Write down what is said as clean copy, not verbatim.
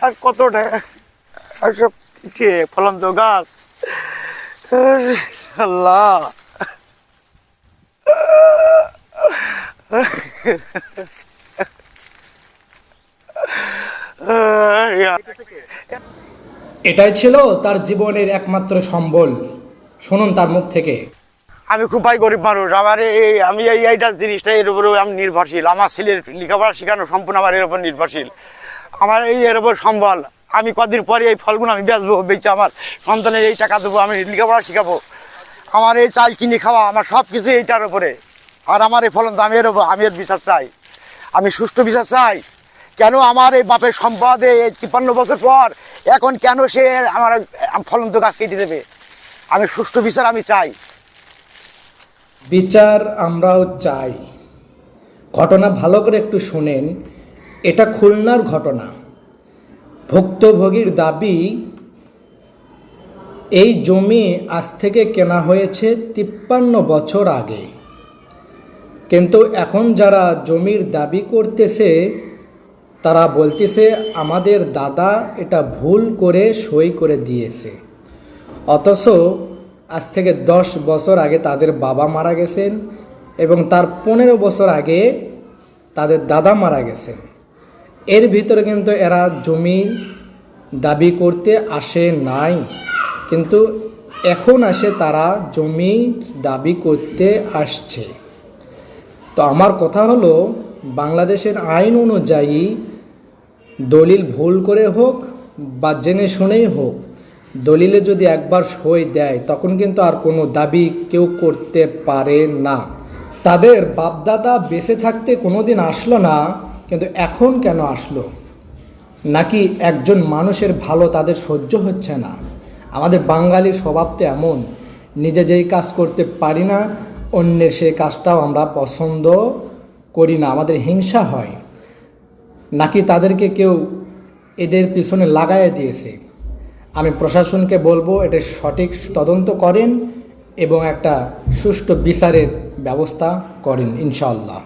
আর কতটা আর সব ফলন্ত গাছ। আল্লাহ এটাই ছিল তার জীবনের একমাত্র সম্বল। শুনুন তার মুখ থেকে। আমি খুব ভাই গরিব মানুষ, আমার আমি এইটা জিনিসটা এর উপরে আমি নির্ভরশীল। আমার ছেলের লেখাপড়া শেখানো সম্পূর্ণ আমার এর উপর নির্ভরশীল। আমার এর উপর সম্বল। আমি কদিন পরে এই ফলগুলো আমি বেচবো, বেচে আমার সন্তানের এই টাকা দেবো, আমি লেখাপড়া শেখাবো। আমার এই চাল কিনে খাওয়া, আমার সব কিছু এইটার উপরে। আর আমার এই ফলন আমি এর উপর আমি এর বিচার চাই, আমি সুষ্ঠু বিচার চাই। কেন আমার এই বাপের সম্পদে এই 53 বছর পর এখন কেন সে আমার ফলন্ত গাছ কেটে দেবে? আমি সুষ্ঠু বিচার আমি চাই। বিচার আমরাও চাই। ঘটনা ভালো করে একটু শুনেন। এটা খুলনার ঘটনা। ভুক্তভোগীর দাবি, এই জমি আজ থেকে কেনা হয়েছে 53 বছর আগে, কিন্তু এখন যারা জমির দাবি করতেছে তারা বলতেছে আমাদের দাদা এটা ভুল করে সই করে দিয়েছে। অথচ আজ থেকে 10 বছর আগে তাদের বাবা মারা গেছেন এবং তার 15 বছর আগে তাদের দাদা মারা গেছেন। এর ভিতরে কিন্তু এরা জমি দাবি করতে আসে নাই, কিন্তু এখন আসে তারা জমি দাবি করতে আসছে। তো আমার কথা হলো, বাংলাদেশের আইন অনুযায়ী দলিল ভুল করে হোক বা জেনে শুনেই হোক, দলিলে যদি একবার সই দেয় তখন কিন্তু আর কোনো দাবি কেউ করতে পারে না। তাদের বাপদাদা বেঁচে থাকতে কোনো দিন আসলো না, কিন্তু এখন কেন আসলো? নাকি একজন মানুষের ভালো তাদের সহ্য হচ্ছে না? আমাদের বাঙালির স্বভাব তো এমন, নিজে যেই কাজ করতে পারি না অন্যের সেই কাজটাও আমরা পছন্দ করি না, আমাদের হিংসা হয়। নাকি তাদেরকে কেউ এদের পিছনে লাগাইয়ে দিয়েছে? আমি প্রশাসনকে বলবো এটা সঠিক তদন্ত করেন এবং একটা সুষ্ঠু বিচারের ব্যবস্থা করেন ইনশাআল্লাহ।